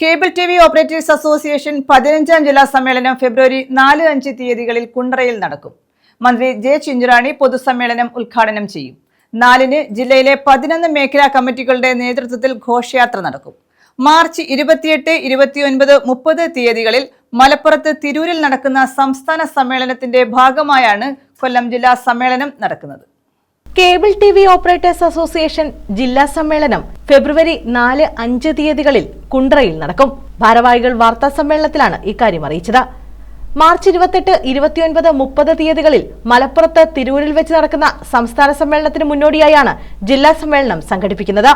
Cable TV operators association 15ാം ജില്ലാ സമ്മേളനം ഫെബ്രുവരി 4-5 തീയതികളിൽ കുണ്ടറയിൽ നടക്കും. മന്ത്രി ജെ ചിഞ്ചുറാണി പൊതുസമ്മേളനം ഉദ്ഘാടനം ചെയ്യും. 4-ന് ജില്ലയിലെ 11 മേഖലാ കമ്മിറ്റികളുടെ നേതൃത്വത്തിൽ ഘോഷയാത്ര നടക്കും. മാർച്ച് 28, 29, 30 തീയതികളിൽ മലപ്പുറത്ത് തിരൂരിൽ നടക്കുന്ന സംസ്ഥാന സമ്മേളനത്തിന്റെ ഭാഗമായാണ് കൊല്ലം ജില്ലാ സമ്മേളനം നടക്കുന്നത്. കേബിൾ ടിവി ഓപ്പറേറ്റേഴ്സ് അസോസിയേഷൻ ജില്ലാ സമ്മേളനം ഫെബ്രുവരി 4-5 തീയതികളിൽ കുണ്ടറയിൽ നടക്കും. ഭാരവാഹികൾ വാർത്താ സമ്മേളനത്തിലാണ് ഇക്കാര്യം അറിയിച്ചത്. മാർച്ച് 28, 29, 30 തീയതികളിൽ മലപ്പുറത്ത് തിരൂരിൽ വെച്ച് നടക്കുന്ന സംസ്ഥാന സമ്മേളനത്തിന് മുന്നോടിയായാണ് ജില്ലാ സമ്മേളനം സംഘടിപ്പിക്കുന്നത്.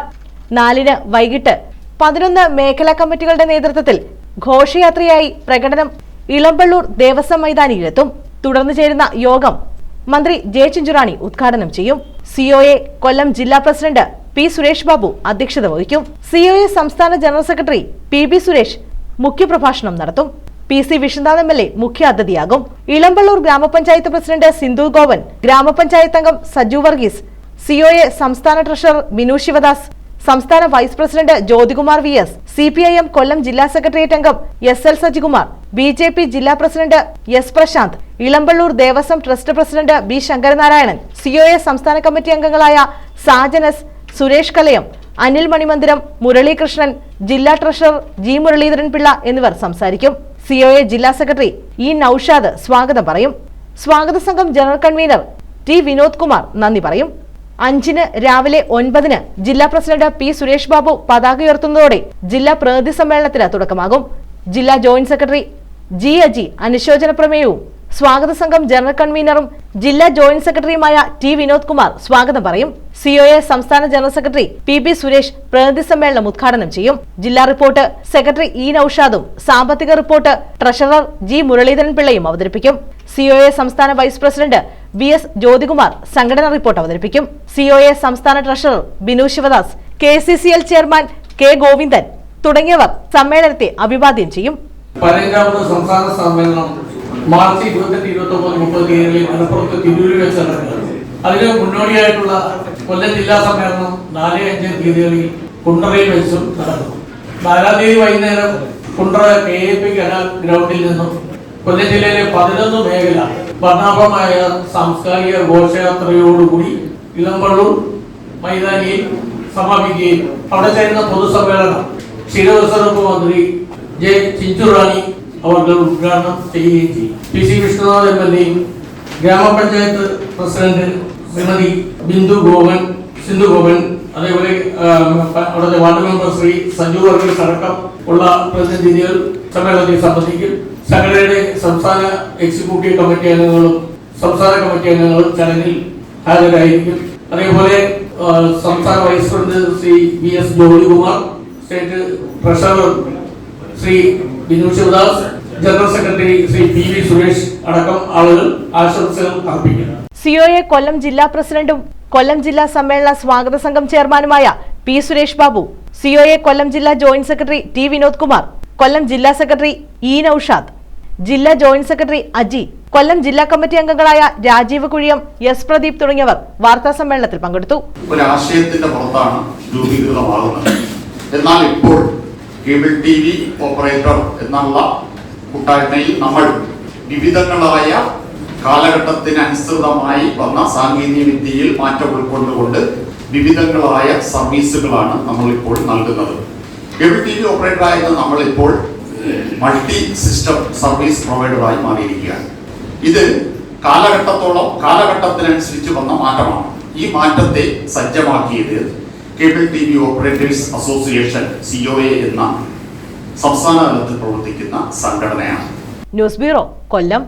4-ന് വൈകിട്ട് 11 മേഖലാ കമ്മിറ്റികളുടെ നേതൃത്വത്തിൽ ഘോഷയാത്രയായി പ്രകടനം ഇളമ്പള്ളൂർ ദേവസ്വം മൈതാനിയിലെത്തും. തുടർന്ന് ചേരുന്ന യോഗം മന്ത്രി ജെ ചിഞ്ചുറാണി ഉദ്ഘാടനം ചെയ്യും. സിഒഎ കൊല്ലം ജില്ലാ പ്രസിഡന്റ് പി സുരേഷ് ബാബു അധ്യക്ഷത വഹിക്കും. സിഒഎ സംസ്ഥാന ജനറൽ സെക്രട്ടറി പി സുരേഷ് മുഖ്യപ്രഭാഷണം നടത്തും. PC വിഷ്ണുനാഥ് MLA മുഖ്യ അതിഥിയാകും. ഇളമ്പള്ളൂർ ഗ്രാമപഞ്ചായത്ത് പ്രസിഡന്റ് സിന്ധു ഗോവൻ, ഗ്രാമപഞ്ചായത്ത് അംഗം സജു വർഗീസ്, സിഒഎ സംസ്ഥാന ട്രഷറർ ബിനു ശിവദാസ്, സംസ്ഥാന vice president Jyothikumar VS, CPIM Kollam ജില്ലാ സെക്രട്ടേറിയറ്റ് അംഗം SL സജികുമാർ, BJP ജില്ലാ president S Prasanth, Elampalloor Devaswom trust president B Sankaranarayanan, COA സംസ്ഥാന കമ്മിറ്റി അംഗങ്ങളായ സാജനസ്, സുരേഷ് കലയം, അനിൽ മണിമന്ദിരം, മുരളീകൃഷ്ണൻ, ജില്ലാ ട്രഷറർ G മുരളീധരൻ പിള്ള എന്നിവർ സംസാരിക്കും. സിഒഎ ജില്ലാ സെക്രട്ടറി E നൌഷാദ് സ്വാഗതം പറയും. സ്വാഗത സംഘം general convener T Vinod Kumar നന്ദി പറയും. 5-ന് രാവിലെ 9-ന് ജില്ലാ പ്രസിഡന്റ് P സുരേഷ് ബാബു പതാക ഉയർത്തുന്നതോടെ ജില്ലാ പ്രതിനിധി സമ്മേളനത്തിന് തുടക്കമാകും. ജില്ലാ ജോയിന്റ് സെക്രട്ടറി G അജി അനുശോചന പ്രമേയവും സ്വാഗത സംഘം ജനറൽ കൺവീനറും ജില്ലാ ജോയിന്റ് സെക്രട്ടറിയുമായ T വിനോദ് കുമാർ സ്വാഗതം പറയും. സിഒഎ സംസ്ഥാന ജനറൽ സെക്രട്ടറി P സുരേഷ് പ്രതിനിധി സമ്മേളനം ഉദ്ഘാടനം ചെയ്യും. ജില്ലാ റിപ്പോർട്ട് സെക്രട്ടറി E നൌഷാദും സാമ്പത്തിക റിപ്പോർട്ട് ട്രഷറർ G മുരളീധരൻ പിള്ളയും അവതരിപ്പിക്കും. സിഒഎ സംസ്ഥാന വൈസ് പ്രസിഡന്റ് VS ജ്യോതികുമാർ സംഘടന റിപ്പോർട്ട് അവതരിപ്പിക്കും. സിഒഎ സംസ്ഥാന treasurer Binu Sivadas, KCCL chairman K Govindan തുടങ്ങിയവർ സമ്മേളനത്തെ അഭിവാദ്യം ചെയ്യും. 15ാമത് സംസ്ഥാന സമ്മേളനം മാർച്ച് 28, 29, 30 തീയതികളിൽ മലപ്പുറത്ത് തിരൂരിൽ വെച്ച് നടക്കുന്നത്. അതിന് മുന്നോടിയായിട്ടുള്ള കൊല്ലം ജില്ലാ സമ്മേളനം 4-5 തീയതികളിൽ കുണ്ടറയിൽ വെച്ചും നടക്കും. 4-ാം തീയതി വൈകുന്നേരം കുണ്ടറ KAP കനാൽ ഗ്രൗണ്ടിൽ നിന്നും കൊല്ലം ജില്ലയിലെ 11 മേഖല വർണ്ണാഭമായ സാംസ്കാരിക ഘോഷയാത്രയോടുകൂടി ഇളമ്പള്ളൂർ മൈതാനിയിൽ സമാപിക്കുകയും അവിടെ ചേരുന്ന പൊതുസമ്മേളനം ക്ഷീരവസ്തുവകുപ്പ് മന്ത്രി ജെ ചിഞ്ചുറാണി അവർ ഉദ്ഘാടനം ചെയ്യുകയും ചെയ്യും. PC വിഷ്ണുനാഥ് MLA, ഗ്രാമപഞ്ചായത്ത് പ്രസിഡന്റ് ശ്രീമതി സിന്ധു ഗോവൻ, അതേപോലെ അവിടുത്തെ വാർഡ് മെമ്പർ ശ്രീ സജു വർഗീസ് അടക്കം ഉള്ള പ്രതിനിധികൾ സമ്മേളനത്തിൽ സംബന്ധിക്കും. സംഘടനയുടെ സംസ്ഥാന എക്സിക്യൂട്ടീവ് കമ്മിറ്റി അംഗങ്ങളും സംസ്ഥാന കമ്മിറ്റി അംഗങ്ങളും ചടങ്ങിൽ ഹാജരായിരിക്കും. അതേപോലെ സംസ്ഥാന vice president Shri VS Jyothikumar, state treasurer Shri Binu Sivadas, general secretary Shri P Suresh അടക്കം ആളുകൾ ആശംസകൾ അർപ്പിക്കും. സിഒഎ കൊല്ലം ജില്ലാ പ്രസിഡന്റും കൊല്ലം ജില്ലാ സമ്മേളന സ്വാഗത സംഘം ചെയർമാനുമായ P സുരേഷ് ബാബു, സിഒഎ കൊല്ലം ജില്ലാ joint secretary T Vinod Kumar, Kollam ജില്ലാ സെക്രട്ടറി E നൌഷാദ്, ജില്ലാ ജോയിന്റ് സെക്രട്ടറി അജി, കൊല്ലം ജില്ലാ കമ്മിറ്റി അംഗങ്ങളായ രാജീവ് കുഴിയം, S പ്രദീപ് തുടങ്ങിയവർ വാർത്താ സമ്മേളനത്തിൽ പങ്കെടുത്തു. ഒരു ആശയത്തിന്റെ പുറത്താണ് രൂപീകൃതമാകുന്നത്. എന്നാൽ ഇപ്പോൾ കേബിൾ TV ഓപ്പറേറ്റർ എന്നുള്ള കൂട്ടായ്മയിൽ നമ്മൾ വിവിധങ്ങളായ കാലഘട്ടത്തിനനുസൃതമായി വന്ന സാങ്കേതിക വിദ്യയിൽ മാറ്റം ഉൾക്കൊണ്ടുകൊണ്ട് വിവിധങ്ങളായ സർവീസുകളാണ് നമ്മളിപ്പോൾ നൽകുന്നത്. കേബിൾ TV ഓപ്പറേറ്ററായിട്ട് നമ്മളിപ്പോൾ മൾട്ടി സിസ്റ്റം സർവീസ് പ്രൊവൈഡറായി മാറിയിരിക്കുകയാണ്. ഇത് കാലഘട്ടത്തിനനുസരിച്ച് വന്ന മാറ്റമാണ്. ഈ മാറ്റത്തെ സജ്ജമാക്കിയത് cable TV operators association COA എന്ന സംസ്ഥാന തലത്തിൽ പ്രവർത്തിക്കുന്ന സംഘടനയാണ്. ന്യൂസ് ബ്യൂറോ, കൊല്ലം.